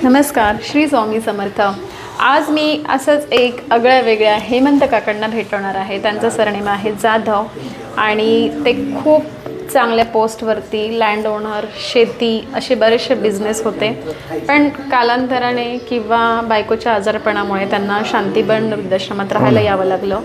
नमस्कार, श्री स्वामी समर्थ। आज मी असंच एक आगळ्या वेगळ्या हेमंत काकांना भेटवणार आहे। त्यांचं सरनेम आहे जाधव आणि ते खूप चांगल्या पोस्टवरती लँड ओनर, शेती असे बरेचसे बिझनेस होते, पण कालांतराने किंवा बायकोच्या आजारपणामुळे त्यांना शांतीबन वृद्धाश्रमात राहायला यावं लागलं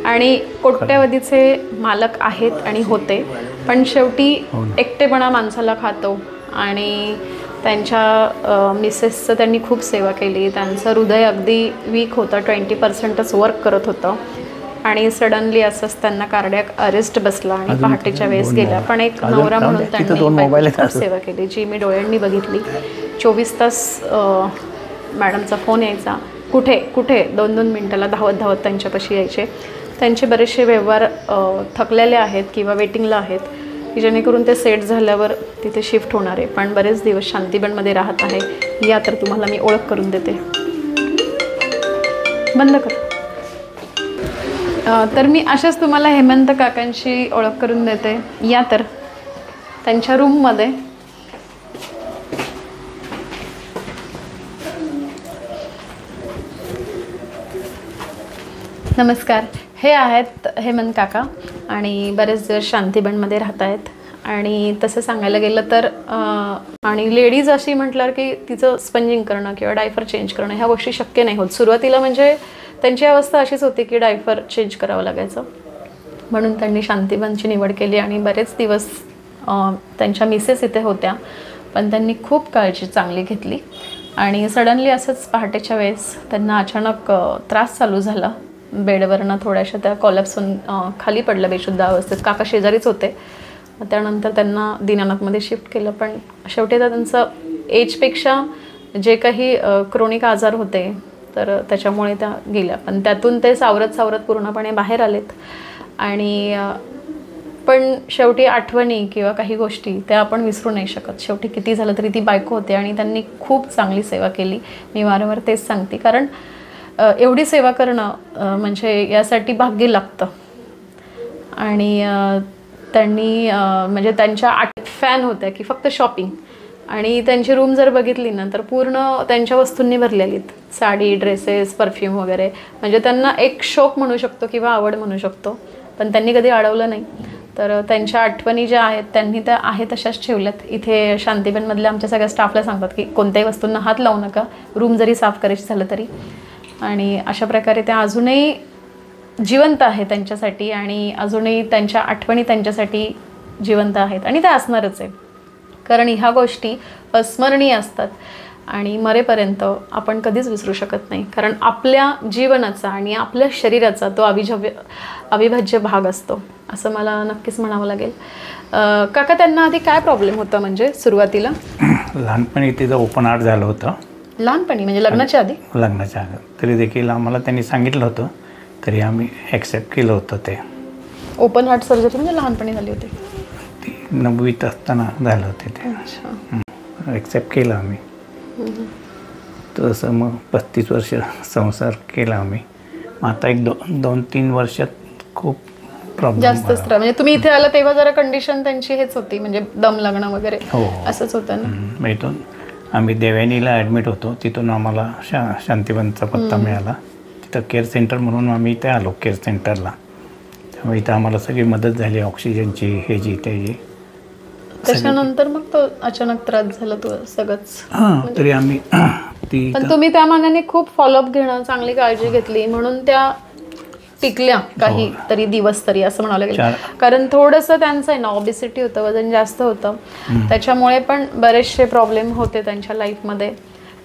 आणि कोट्यवधीचे मालक आहेत आणि होते, पण शेवटी एकटेपणा माणसाला खातो आणि त्यांच्या मिसेसचं त्यांनी खूप सेवा केली। त्यांचं हृदय अगदी वीक होतं, 20%च वर्क करत होतं आणि सडनली असंच त्यांना कार्डियक अरेस्ट बसला आणि पहाटेच्या वेळेस गेला। पण एक नवरा म्हणून त्यांनी खूप सेवा केली, जी मी डोळ्यांनी बघितली। 24 तास मॅडमचा फोन यायचा, कुठे कुठे 2-2 मिनिटाला धावत धावत त्यांच्यापाशी यायचे। त्यांचे बरेचसे व्यवहार थकलेले आहेत किंवा वेटिंगला आहेत, की जेणेकरून ते सेट झाल्यावर तिथे शिफ्ट होणार आहे, पण बरेच दिवस शांतीबनमध्ये राहत आहे। या तर तुम्हाला मी ओळख करून देते, बंद कर। तर मी अशाच तुम्हाला हेमंत काकांची ओळख करून देते। या तर त्यांच्या रूममध्ये नमस्कार, हे आहेत हेमंत काका आणि बरेच दिवस शांतीबनमध्ये राहत आहेत। आणि तसं सांगायला गेलं तर आणि लेडीज अशी म्हटल्यावर की तिचं स्पंजिंग करणं किंवा डायपर चेंज करणं ह्या गोष्टी शक्य नाही होत। सुरुवातीला म्हणजे त्यांची अवस्था अशीच होती की डायपर चेंज करावं लागायचं, म्हणून त्यांनी शांतीबनची निवड केली आणि बरेच दिवस त्यांच्या मिसेस इथे होत्या, पण त्यांनी खूप काळजी चांगली घेतली। आणि सडनली असंच पहाटेच्या वेळेस त्यांना अचानक त्रास चालू झाला, बेडवरनं थोड्याशा त्या कॉलॅप्स होऊन खाली पडलं बेशुद्ध अवस्थेत। काका शेजारीच होते, त्यानंतर त्यांना दीनानाथमध्ये शिफ्ट केलं, पण शेवटी तर त्यांचं एजपेक्षा जे काही क्रोनिक आजार होते तर त्याच्यामुळे त्या गेल्या, पण त्यातून ते सावरत सावरत पूर्णपणे बाहेर आलेत। आणि पण शेवटी आठवणी किंवा काही गोष्टी त्या आपण विसरू नाही शकत। शेवटी किती झालं तरी ती बायको होते आणि त्यांनी खूप चांगली सेवा केली। मी वारंवार तेच सांगते, कारण एवढी सेवा करणं म्हणजे यासाठी भाग्य लागतं। आणि त्यांनी म्हणजे त्यांच्या फॅन होत्या की फक्त शॉपिंग, आणि त्यांची रूम जर बघितली ना तर पूर्ण त्यांच्या वस्तूंनी भरलेली आहेत, साडी, ड्रेसेस, परफ्यूम वगैरे। म्हणजे त्यांना एक शौक म्हणू शकतो किंवा आवड म्हणू शकतो, पण त्यांनी कधी अडवलं नाही। तर त्यांच्या आठवणी ज्या आहेत त्यांनी त्या आहेत तशाच ठेवल्यात। इथे शांतीबनमधल्या आमच्या सगळ्या स्टाफला सांगतात की कोणत्याही वस्तूंना हात लावू नका, रूम जरी साफ करायची झालं तरी। आणि अशा प्रकारे त्या अजूनही जिवंत आहे त्यांच्यासाठी आणि अजूनही त्यांच्या आठवणी त्यांच्यासाठी जिवंत आहेत आणि त्या असणारच आहे, कारण ह्या गोष्टी अस्मरणीय असतात आणि मरेपर्यंत आपण कधीच विसरू शकत नाही, कारण आपल्या जीवनाचा आणि आपल्या शरीराचा तो अविभाज्य भाग असतो, असं मला नक्कीच म्हणावं लागेल। काका, त्यांना आधी काय प्रॉब्लेम होता म्हणजे सुरुवातीला? लहानपणी तिचं ओपन हार्ट झालं होतं। लहानपणी म्हणजे लग्नाच्या आधी? लग्नाच्या आधी तरी देखील आम्हाला त्यांनी सांगितलं होतं, तरी आम्ही ॲक्सेप्ट केलं होतं। ते ओपन हार्ट सर्जरी म्हणजे लहानपणी झाली होती? ती 9वीत असताना झालं होते ते, ॲक्सेप्ट केलं आम्ही। तसं मग 35 वर्ष संसार केला आम्ही। मग आता एक 2-3 वर्षात खूप प्रॉब्लेम जास्तच त्रास। म्हणजे तुम्ही इथे आला तेव्हा जरा कंडिशन त्यांची हेच होती, म्हणजे दम लागणं वगैरे असंच होतं ना? इथून आम्ही देवयानीला ॲडमिट होतो, तिथून आम्हाला शांतीबनचा पत्ता मिळाला। तिथं केअर सेंटर म्हणून आम्ही इथे आलो केअर सेंटरला, त्यामुळे इथं आम्हाला सगळी मदत झाली, ऑक्सिजनची, ह्याची त्याची। त्याच्यानंतर मग तो अचानक त्रास झाला तो सगळंच? हां, तरी आम्ही पण तुम्ही त्या मानाने खूप फॉलोअप घेणं, चांगली काळजी घेतली म्हणून त्या टिकल्या काही तरी दिवस तरी, असं म्हणावं लागेल। कारण थोडंसं त्यांचं आहे ना, ओबेसिटी होतं, वजन जास्त होतं, त्याच्यामुळे पण बरेचसे प्रॉब्लेम होते त्यांच्या लाईफमध्ये।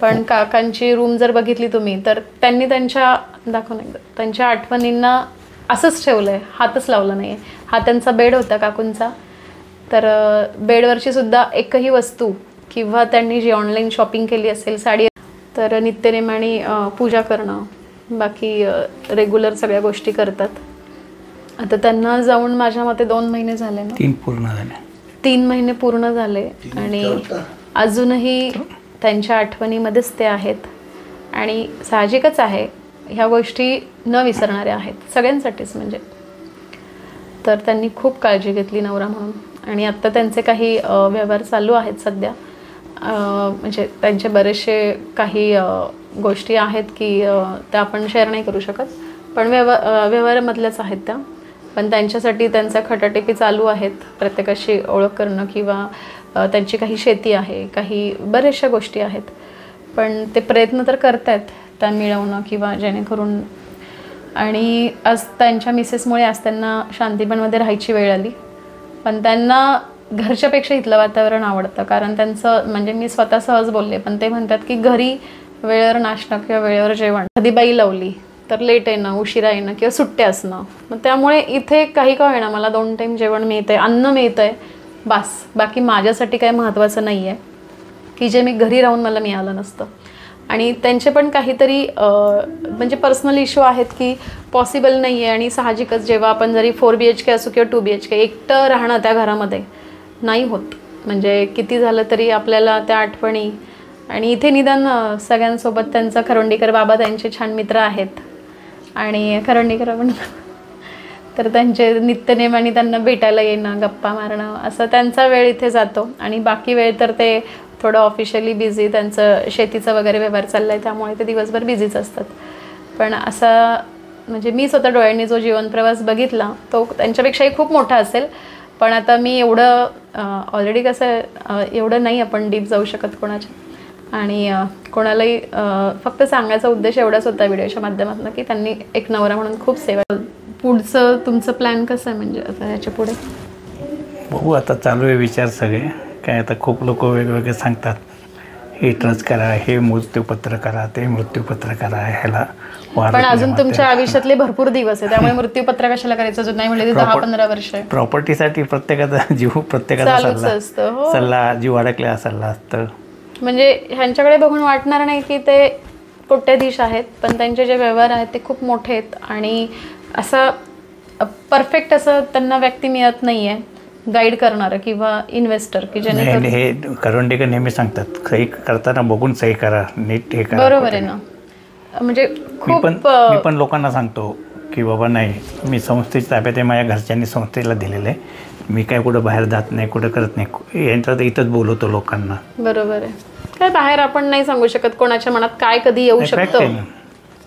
पण काकांची रूम जर बघितली तुम्ही तर त्यांनी त्यांच्या आठवणींना असंच ठेवलं आहे, हातच लावला नाही आहे। हा त्यांचा बेड होता काकूंचा, तर बेडवरची सुद्धा एकही वस्तू किंवा त्यांनी जी ऑनलाईन शॉपिंग केली असेल, साडी, तर नित्यनेमाने पूजा करणं, बाकी रेग्युलर सगळ्या गोष्टी करतात। आता त्यांना जाऊन माझ्या मते 2 महिने झाले ना? 3 पूर्ण झाले। 3 महिने पूर्ण झाले आणि अजूनही त्यांच्या आठवणीमध्येच ते आहेत। आणि साहजिकच आहे, ह्या गोष्टी न विसरणाऱ्या आहेत सगळ्यांसाठीच म्हणजे। तर त्यांनी खूप काळजी घेतली नवरा म्हणून, आणि आत्ता त्यांचे काही व्यवहार चालू आहेत सध्या, म्हणजे त्यांचे बरेचसे काही गोष्टी आहेत की त्या आपण शेअर नाही करू शकत, पण व्यवहारामधल्याच आहेत त्या. पण त्यांच्यासाठी त्यांच्या खटाटेपी चालू आहेत, प्रत्येकाशी ओळख करणं किंवा त्यांची काही शेती आहे, काही बऱ्याचशा गोष्टी आहेत. पण ते प्रयत्न तर करत आहेत त्या मिळवणं किंवा जेणेकरून. आणि आज त्यांच्या मिसेसमुळे आज त्यांना शांतीबनमध्ये राहायची वेळ आली. पण त्यांना घरच्यापेक्षा इथलं वातावरण आवडतं, कारण त्यांचं म्हणजे मी स्वतः सहज बोलले, पण ते म्हणतात की घरी वेळेवर नाश्ता किंवा वेळेवर जेवण, कधी बाई लावली तर लेट येणं, उशिरा येणं किंवा सुट्टे असणं. मग त्यामुळे इथे काही का होईना मला 2 टाईम जेवण मिळतंय, अन्न मिळतंय, बास. बाकी माझ्यासाठी काही महत्त्वाचं नाही आहे की जे मी घरी राहून मला मिळालं नसतं. आणि त्यांचे पण काहीतरी म्हणजे पर्सनल इश्यू आहेत की पॉसिबल नाही आहे. आणि साहजिकच जेव्हा आपण जरी 4 BHK असू किंवा 2 BHK एकटं राहणं त्या घरामध्ये नाही होत. म्हणजे किती झालं तरी आपल्याला त्या आठवणी. आणि इथे निदान सगळ्यांसोबत त्यांचा खरोंडीकर बाबा त्यांचे छान मित्र आहेत आणि खरोंडीकर पण तर त्यांचे नित्यनेमाने त्यांना भेटायला येणं, गप्पा मारणं, असं त्यांचा वेळ इथे जातो. आणि बाकी वेळ तर ते थोडं ऑफिशियली बिझी, त्यांचं शेतीचं वगैरे व्यवहार चालला आहे, त्यामुळे ते दिवसभर बिझीच असतात. पण असा म्हणजे मी स्वतः डोळ्यांनी जो जीवनप्रवास बघितला तो त्यांच्यापेक्षाही खूप मोठा असेल. पण आता मी एवढं ऑलरेडी कसं एवढं नाही आपण डीप जाऊ शकत कोणाच्या. आणि कोणालाही फक्त सांगायचा उद्देश एवढाच होता व्हिडिओच्या माध्यमातून की त्यांनी एक नवरा म्हणून खूप सेवा. पुढचं तुमचं प्लॅन कसं आहे म्हणजे आता ह्याच्या पुढे? बघू, आता चालू आहे विचार सगळे. काय आता खूप लोक वेगवेगळे सांगतात, हे ट्रस्ट करा, हे मृत्यूपत्र करा, ते मृत्यूपत्र करा, ह्याला. पण अजून तुमच्या आयुष्यातले भरपूर दिवस आहे, त्यामुळे मृत्यूपत्र कशाला करायचं? अजून नाही म्हणजे 10-15 वर्ष आहे. प्रॉपर्टीसाठी प्रत्येकाचा जीव, प्रत्येकाचा सल्ला, जीव अडकला सल्ला असतं. म्हणजे ह्यांच्याकडे बघून वाटणार नाही की ते कोट्याधीश आहेत, पण त्यांचे जे व्यवहार आहेत ते खूप मोठे आहेत. आणि असं परफेक्ट असं त्यांना व्यक्ती मिळत नाही आहे गाईड करणारं किंवा इन्व्हेस्टर की ज्याने. हे खरोंडेकर नेहमी सांगतात, सही करताना बघून सही करा, नीट हे करा. बरोबर आहे ना. म्हणजे मी पण लोकांना सांगतो की बाबा नाही, मी संस्थेच्या ताब्यात आहे, माझ्या घरच्यांनी संस्थेला दिलेलं आहे, मी काय कुठं बाहेर जात नाही, कुठं करत नाही, यांचं तर इथंच बोलवतो लोकांना. बरोबर आहे. काय बाहेर आपण नाही सांगू शकत कोणाच्या मनात काय कधी येऊ शकतं,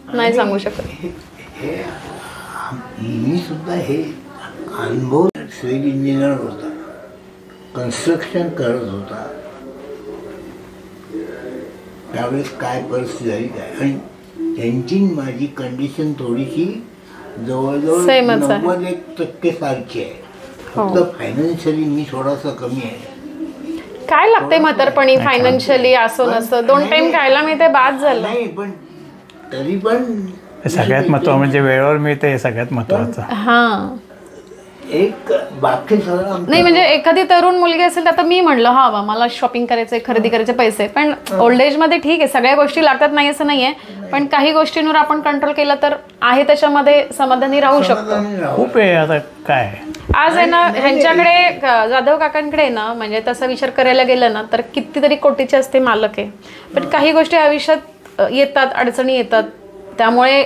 नाही सांगू शकत. मी सुद्धा हे अनुभव सिव्हिल इंजिनियर होता, कन्स्ट्रक्शन करत होता, त्यावेळेस काय परिस्थिती झाली काय. आणि त्यांची माझी कंडिशन थोडीशी जवळजवळ 90% सारखी आहे, फक्त फायनान्शियली मी थोडासा कमी आहे. काय लागते म्हातारपणी फायनान्शियली असो नसं, 2 टाइम खायला मिळते बाद झालं. नाही पण तरी पण सगळ्यात महत्त्वाचं म्हणजे वेळेवर मिळते, हे सगळ्यात महत्त्वाचं. हां, एक बाकी सगळं नाही म्हणजे एखादी तरुण मुलगी असेल तर आता मी म्हणलं हा वा मला शॉपिंग करायचंय, खरेदी करायचे पैसे, पण ओल्ड एज मध्ये ठीक आहे सगळ्या गोष्टी लागतात नाही असं नाहीये, पण काही गोष्टींवर आपण कंट्रोल केला तर आहे त्याच्यामध्ये समाधानी राहू शकतो. खूप आहे. आता काय आज आहे ना ह्यांच्याकडे जाधव काकांकडे ना म्हणजे तसा विचार करायला गेलं ना तर कितीतरी कोटीचे असते मालक आहे, पण काही गोष्टी आयुष्यात येतात, अडचणी येतात, त्यामुळे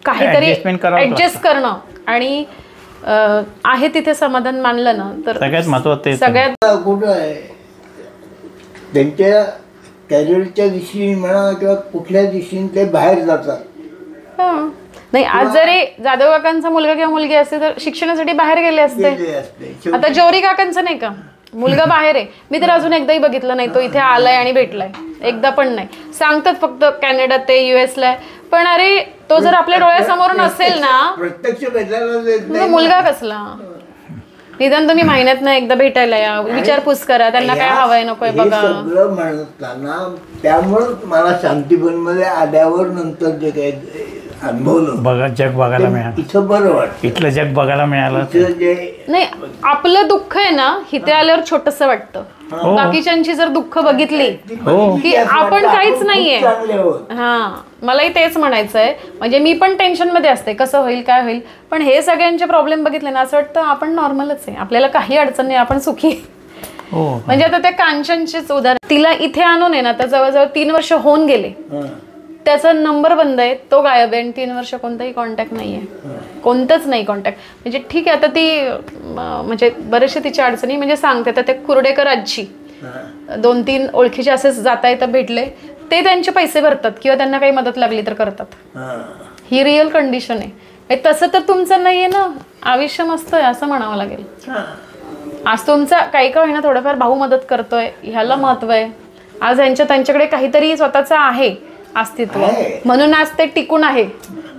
काहीतरी ऍडजस्ट करणं आणि आहे तिथे समाधान मानलं ना तर सगळ्यात महत्त्वाचं. सगळ्यात कुठं आहे त्यांच्या कॅरियरच्या दिशेने म्हणा किंवा कुठल्या दिशेने ते बाहेर जातात. नाही, आज जरी जाधव काकांचा मुलगा किंवा मुलगी असते तर शिक्षणासाठी बाहेर गेले असते. आता जौरी काकांचं नाही का मुलगा बाहेर आहे, मी तर अजून एकदाही बघितलं नाही तो इथे आलाय आणि भेटलाय, एकदा पण नाही. सांगतात फक्त कॅनडात ते US ला आहे, पण अरे तो जर आपल्या डोळ्यासमोरून असेल ना प्रत्यक्ष मुलगा कसला. निदान तुम्ही महिन्यातनं एकदा भेटायला या, विचारपूस करा त्यांना काय हवंय नकोय बघा. सगळं म्हणताना त्यामुळं मला शांतीबनमध्ये आल्यावर नंतर जे काही अनुभवलं बघा, जग बघायला मिळालं, इथं बरं वाटतं, इथलं जग बघायला मिळालं. नाही आपलं दुःख आहे ना इथे आल्यावर छोटस वाटतं, बाकीच्यांची जर दुःख बघितली की आपण काहीच नाहीये. हा, मलाही तेच म्हणायचंय. म्हणजे मी पण टेन्शन मध्ये असते कसं होईल काय होईल, पण हे सगळ्यांचे प्रॉब्लेम बघितले ना असं वाटतं आपण नॉर्मलच आहे, आपल्याला काही अडचण नाही, आपण सुखी. म्हणजे आता त्या कांचनचीच उदाहरण, तिला इथे आणून आहे ना तर जवळजवळ 3 वर्ष होऊन गेले, त्याचा नंबर बंद आहे, तो गायब आहे, आणि 3 वर्ष कोणताही कॉन्टॅक्ट नाहीये, कोणतंच नाही कॉन्टॅक्ट. म्हणजे ठीक आहे आता ती म्हणजे बरेचसे तिच्या अडचणी म्हणजे सांगते. तर ते कुर्डेकर आजी 2-3 ओळखीचे असेच जाता येता भेटले, ते त्यांचे पैसे भरतात किंवा त्यांना काही मदत लागली तर करतात. ही रिअल कंडिशन आहे. तसं तर तुमचं नाही आहे ना, आयुष्य मस्त आहे असं म्हणावं लागेल. आज तुमचा काही का होईना थोडंफार भाऊ मदत करतोय, ह्याला महत्व आहे. आज त्यांच्याकडे काहीतरी स्वतःचं आहे अस्तित्व, म्हणून आज ते टिकून आहे.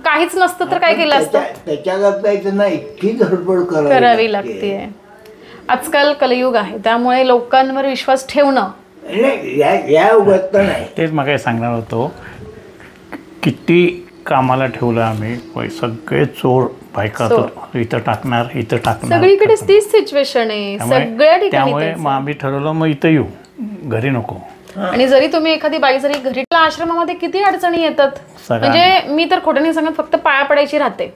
काहीच नसतं तर काय केलं असतं. त्याच्याकरता इतकी धडपड करावी लागते. आजकाल कलियुग आहे, त्यामुळे लोकांवर विश्वास ठेवणं तेच मग काय सांगणार होतो. किती कामाला ठेवलं आम्ही, सगळे चोर बायका इथं टाकणार, इथं टाकणार, सगळीकडे तीच सिच्युएशन आहे सगळ्या ठिकाणी. त्यामुळे मग आम्ही ठरवलं मग इथं येऊ, घरी नको. आणि जरी तुम्ही एखादी बाई जरी घरी, आश्रमामध्ये किती अडचणी येतात. म्हणजे मी तर खोटं नाही सांगत, फक्त पाया पडायची राहते.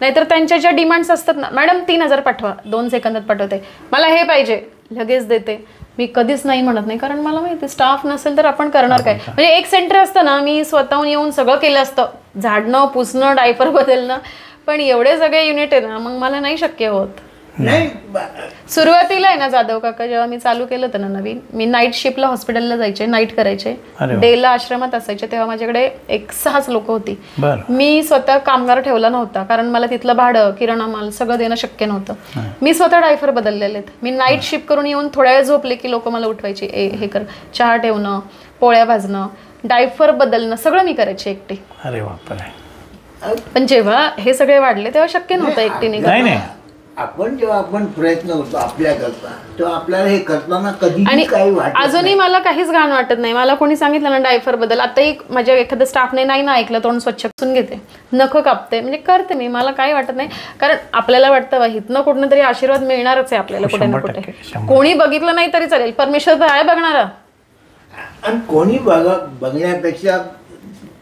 नाहीतर त्यांच्या ज्या डिमांड्स असतात ना, मॅडम 3000 पाठवा, 2 सेकंदात पाठवते, मला हे पाहिजे, लगेच देते. मी कधीच नाही म्हणत नाही, कारण मला माहिती स्टाफ नसेल तर आपण करणार काय. म्हणजे एक सेंटर असतं ना, मी स्वतःहून येऊन सगळं केलं असतं, झाडणं, पुसणं, डायपर बदलणं, पण एवढे सगळे युनिट आहे ना, मग मला नाही शक्य होत. सुरुवातीला आहे ना जाधव काका, जेव्हा मी चालू केलं होतं ना नवीन, मी नाईट शिफ्टला हॉस्पिटलला जायचे, नाईट करायचे, डेला आश्रमात असायचे, तेव्हा माझ्याकडे 6 लोक होती. मी स्वतः कामगार ठेवला नव्हता, कारण मला तिथलं भाडं, किराणा माल सगळं देणं शक्य नव्हतं. मी स्वतः डायफर बदललेले आहेत. मी नाईट शिफ्ट करून येऊन थोड्या वेळ झोपले की लोक मला उठवायचे, हे कर, चहा ठेवणं, पोळ्या भाजणं, डायफर बदलणं, सगळं मी करायचे एकटी. अरे बापरे. पण जेव्हा हे सगळे वाढले तेव्हा शक्य नव्हतं एकटीने. नाही, जेव्हा आपण प्रयत्न करतो आपल्याकरता, तेव्हा आपल्याला हे करताना कधी काही वाटत अजूनही मला काहीच घाण वाटत नाही. मला कोणी सांगितलं ना डायफर बद्दल, आताही माझ्या एखाद्या स्टाफने नाही ना ऐकलं, तोंड स्वच्छ करून घेते, नख कापते, म्हणजे करते मी, मला काही वाटत नाही. कारण आपल्याला वाटतं इथनं कुठनं तरी आशीर्वाद मिळणारच आहे आपल्याला कुठे ना कुठे. कोणी बघितलं नाही तरी चालेल, परमेश्वर तर आहे बघणारा. आणि कोणी बघण्यापेक्षा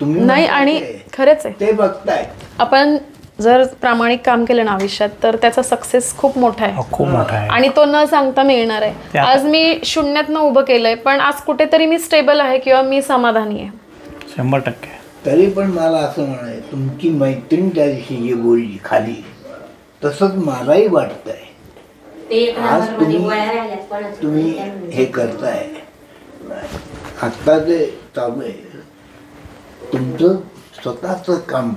तुम्ही नाही, आणि खरंच आहे ते बघताय. आपण जर प्रामाणिक काम केलं ना आयुष्यात, तर त्याचा सक्सेस खूप मोठा आहे, खूप मोठा आहे, आणि तो न सांगता मिळणार आहे. आज मी शून्यातनं उभं केलंय, पण आज कुठेतरी मी स्टेबल आहे किंवा मी समाधानी आहे 100%. तरी पण मला असं म्हणाय, तुमची मैत्रीण त्या दिवशी जे बोलली खाली, तसंच मलाही वाटतंय. आज तुम्ही हे करताय, आत्ता जे चालू आहे तुमचं स्वतःच काम,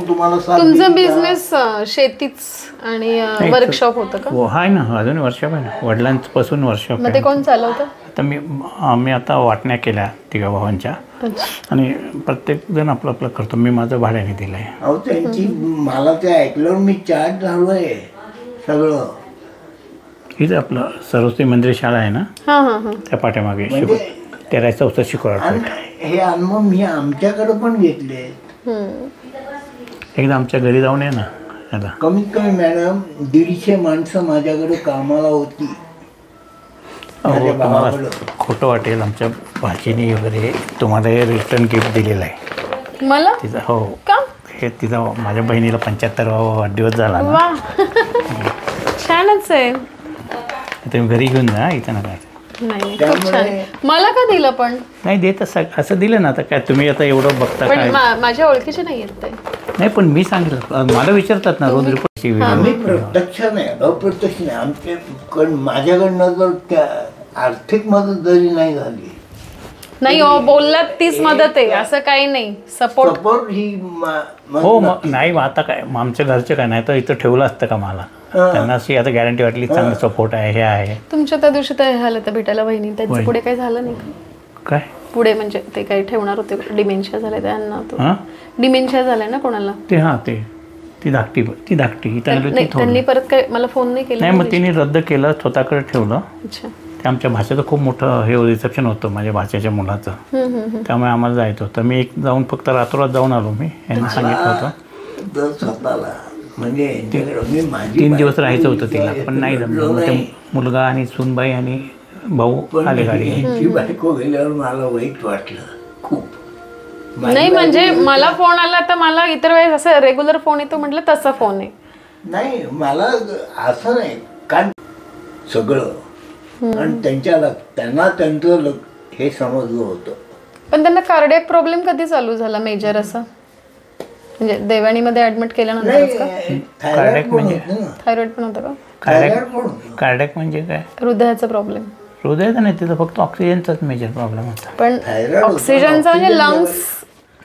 तुम्हाला तुमचं बिझनेस शेतीच आणि वर्कशॉप होतं का? हो, आहे ना, अजून वर्कशॉप आहे ना, वडिलांपासून वर्कशॉप. मग ते कोण चालवतं? आता आम्ही आता वाटण्या केल्या 3 भावांच्या, आणि प्रत्येक जण आपलं आपलं करतो. मी माझं भाड्याने दिलंय. अहो त्यांची मला ते ऐकल्यावर मी चार्ज झालोय सगळं. इथं आपलं सरस्वती मंदिर शाळा आहे ना, त्या पाठीमागे 13-14 शिकवणार. हे अनुभव मी आमच्याकडे पण घेतले. एकदा आमच्या घरी जाऊन ये ना. आता कमीत कमी मॅडम 150 माणसं माझ्याकडे कामाला होती. तुम्हाला खोटं वाटेल, आमच्या भाचीने वगैरे तुम्हाला हे रिटर्न गिफ्ट दिलेलं आहे मला. तिचा, हो, हे तिचा माझ्या बहिणीला 75वा वाढदिवस झाला ना. छानच आहे. तुम्ही घरी घेऊन जा, इथं नका. नाही, खूप छान. मला का दिलं पण? नाही देत असं दिलं ना. आता काय तुम्ही आता एवढं बघता काय? माझ्या ओळखीचे नाही येत. नाही, पण मी सांगितलं, मला विचारतात ना रोज रिपोर्ट. आम्ही प्रत्यक्ष नाही, अप्रत्यक्ष नाही. आमच्या माझ्याकडनं जर त्या आर्थिक मदत जरी नाही झाली, नाही हो, बोललात तीच मदत आहे, असं काही नाही. सपोर्ट ही हो. मग नाही, आता काय आमच्या घरचे काय नाही तर इथं ठेवलं असतं का मला? त्यांना अशी आता गॅरंटी वाटली, चांगलं सपोर्ट आहे, हे आहे. तुमच्या त्या दिवशी तर झालं तर भेटायला बहिणी, त्यांचं पुढे काही झालं नाही काय? पुढे म्हणजे ते काही ठेवणार होते, डिमेन्शिया झाले त्यांना. डिमेन्शिया झालाय ना कोणाला ते. ती धाकटी त्यांनी परत काय मला फोन नाही केला. नाही, मग तिने रद्द केलं, स्वतःकडे ठेवलं. अच्छा. ते आमच्या भाषेचं खूप मोठं हे रिसेप्शन होतं माझ्या भाषेच्या मुलाचं, त्यामुळे आम्हाला जायचं होतं. मी जाऊन फक्त रातोरात जाऊन आलो. मी यांना सांगितलं होतं स्वतःला, म्हणजे 3 दिवस राहायचं होतं तिला, पण नाही जमलं. ते मुलगा आणि सूनबाई आणि भाऊ आले गाडी. बायको गेल्यावर मला वाईट वाटलं खूप. नाही, म्हणजे मला फोन आला तर मला इतर वेळेस असं रेग्युलर फोन येतो म्हटलं तसा फोन आहे. नाही, मला असं नाही, कारण सगळं आणि त्यांना त्यांचं हे समजलं होतं. पण त्यांना कार्डियक प्रॉब्लेम कधी चालू झाला मेजर असं? म्हणजे देवाणीमध्ये ऍडमिट केल्यानंतर कार्डियक म्हणजे थायरॉइड पण होतं का? कार्डियक म्हणजे काय? हृदयाचा प्रॉब्लेम. हृदयाचं नाही, तिथं फक्त ऑक्सिजनचाच मेजर प्रॉब्लेम होता. पण Thyroid होता, ऑक्सिजनचा म्हणजे oxygen लंग्स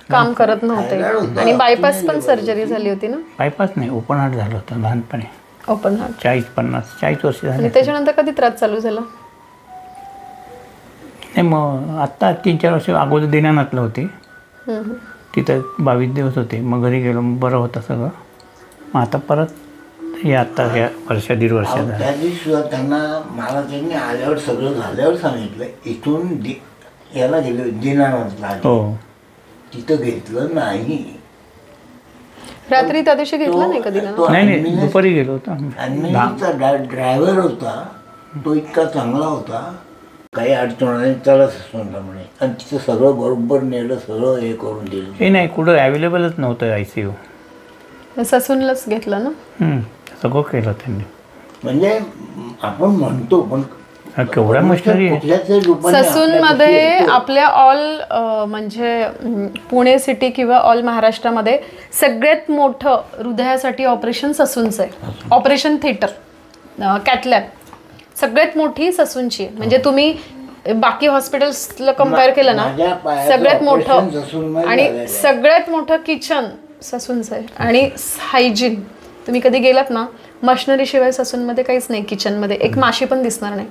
काम करत नव्हते. Thyroid होता, आणि बायपास oxygen पण level. सर्जरी झाली होती ना, बायपास नाही, ओपन हार्ट झालं होतं लहानपणी, ओपन हार्ट. 40 वर्ष झाले. आणि त्याच्यानंतर कधी त्रास चालू झाला? नाही, मग आत्ता 3-4 वर्ष अगोदर दिनानाथला होती, हम्म. तिथं 22 दिवस होते. मग घरी गेलो, मग बरं होतं सगळं. मग आता परत हे आत्ता ह्या दीड वर्ष अहो, झालं. त्या दिवशी सुद्धा त्यांना मला त्यांनी आल्यावर सगळं झाल्यावर सांगितलं इथून याला गेलो दिनानाथला, हो, तिथं घेतलं नाही. रात्री त्या दिवशी घेतला नाही कधी ना? नाही दुपारी गेलो होतो आम्ही. ॲम्ब्युलन्सचा ड्रायव्हर होता, तो इतका चांगला होता, काही अडचण नाही, त्याला सुद्धा म्हणे. आणि तिथं सगळं बरोबर नेलं, सगळं हे करून दिलं. हे नाही, कुठं अवेलेबलच नव्हतं ICU. ससूनलाच घेतलं ना? सगळं केलं त्यांनी. म्हणजे आपण म्हणतो पण केवढ्या मशिनरी आहे. कुठल्याच रूपाने ससून आपल्यापाशी मध्ये येतो. आपल्या ऑल म्हणजे पुणे सिटी किंवा ऑल महाराष्ट्रामध्ये सगळ्यात मोठं हृदयासाठी ऑपरेशन ससूनचं आहे. ऑपरेशन थिएटर कॅथलॅब सगळ्यात मोठी ससूनची आहे. म्हणजे तुम्ही बाकी हॉस्पिटल्सला कम्पेअर केलं ना, माझ्या पायाचं सगळ्यात operation मोठं ससूनमध्ये आणि झालेलं आहे. सगळ्यात मोठं किचन ससूनचं आहे. आणि हायजीन तुम्ही कधी गेलात ना, मशिनरी शिवाय ससूनमध्ये काहीच नाही. किचनमध्ये एक माशी पण दिसणार नाही,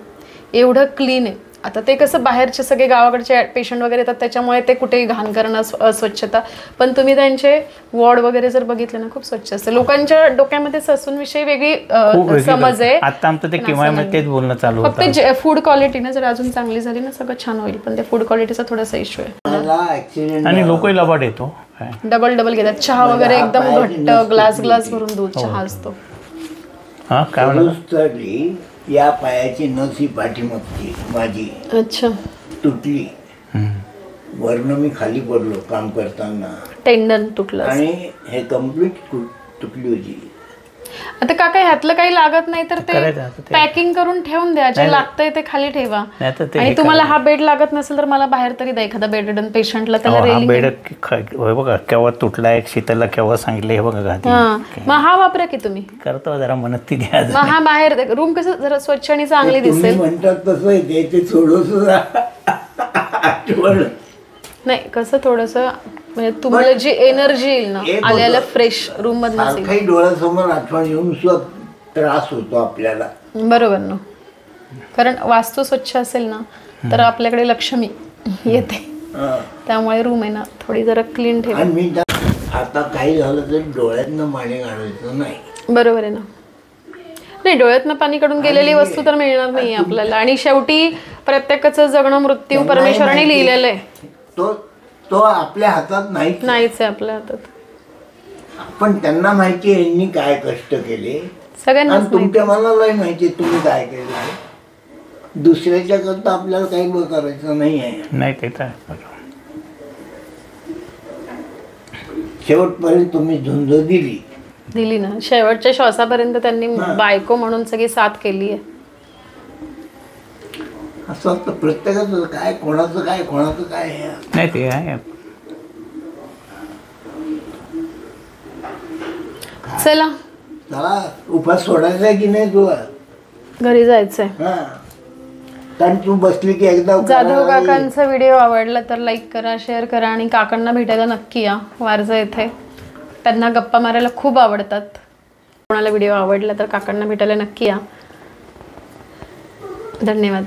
एवढं क्लीन आहे. आता ते कसं बाहेरचे सगळे गावाकडचे पेशंट वगैरे येतात, त्याच्यामुळे ते कुठेही घाण करणं, अस्वच्छता. पण तुम्ही त्यांचे वॉर्ड वगैरे जर बघितले ना, खूप स्वच्छ असते. लोकांच्या डोक्यामध्ये ससूनविषयी वेगळी समज आहे. आता आमचं ते किंवा तेच बोलणं चालू फक्त होतं. फूड क्वालिटी ना जर अजून चांगली झाली ना, सगळं छान होईल. पण ते फूड क्वालिटीचा थोडासा इश्यू आहे. मला ऍक्सिडेंट आणि लोकही लबाड येतो काय. डबल घेतात. चहा वगैरे एकदम घट्ट ग्लास भरून दूध चहा असतो. हां, काय म्हणा. चढली, या पायाची नस ही पाठीमागची माझी अच्छा, तुटली. वरनं मी खाली पडलो काम करताना, टेंडन तुटलं. आणि हे कम्प्लीट तुटली होती. आता काका ह्यातलं काही लागत नाही तर ते करायचं आता ते. पॅकिंग करून ठेवून द्या. जे लागतंय ते खाली ठेवा. नाही तर ते आणि हे तुम्हाला हा बेड लागत नसेल तर मला बाहेर तरी द्या एखादा बेडन पेशंटला. त्याला हा रेलिंग. बेड बघा केव्हा तुटला, एक शीतलला केव्हा सांगितलं हे बघा घाती. हा, मग हा वापरा की तुम्ही. करतो जरा म्हणत ती द्या. मग हा बाहेर द्या. रूम कसं जरा स्वच्छ आणि चांगली तुम्ही दिसेल. म्हणतात तसं आहे ते थोडंसं आठवण. नाही कसं थोडंसं म्हणजे तुम्हाला जी एनर्जी येईल ना एक आल्याला होतं. फ्रेश रूम मधून काही डोळ्यासमोर आठवण येऊन सुद्धा त्रास होतो आपल्याला. बरोबर ना. कारण वास्तू स्वच्छ असेल ना तर आपल्याकडे लक्ष्मी येते. त्यामुळे रूम आहे ना थोडी जरा क्लीन ठेवा. आणि मी आता काही झालं तरी डोळ्यातनं पाणी काढायचं नाही. बरोबर आहे ना. नाही, डोळ्यातनं पाणी काढून गेलेली वस्तू तर मिळणार नाही आपल्याला. आणि शेवटी प्रत्येकाचं जगणं मृत्यू परमेश्वराने लिहिलेलं आहे. तो आपल्या हातात नाहीच आहे आपल्या हातात. पण त्यांना माहिती आहे यांनी काय कष्ट केले. सगळ्यांना आणि तुमच्या मनालाही माहिती आहे तुम्ही काय केलं. दुसऱ्याच्या करता आपल्याला काही करायचं नाही आहे. नाही ते तर शेवटपर्यंत तुम्ही झुंज दिली ना. शेवटच्या श्वासापर्यंत त्यांनी बायको म्हणून सगळी साथ केली आहे. असं वाटतं प्रत्येकाचं काय कोणाचं काय हे. नाही ते आहे. चला उपास सोडायचा की नाही तुला? घरी जायचंय. हा, कारण तू बसली की एकदा जाधव काकांचा व्हिडिओ आवडला तर लाईक करा, शेअर करा. आणि काकांना भेटायला नक्की या वारजा येथे. त्यांना गप्पा मारायला खूप आवडतात. कोणाला व्हिडिओ आवडला तर काकांना भेटायला नक्की या. धन्यवाद.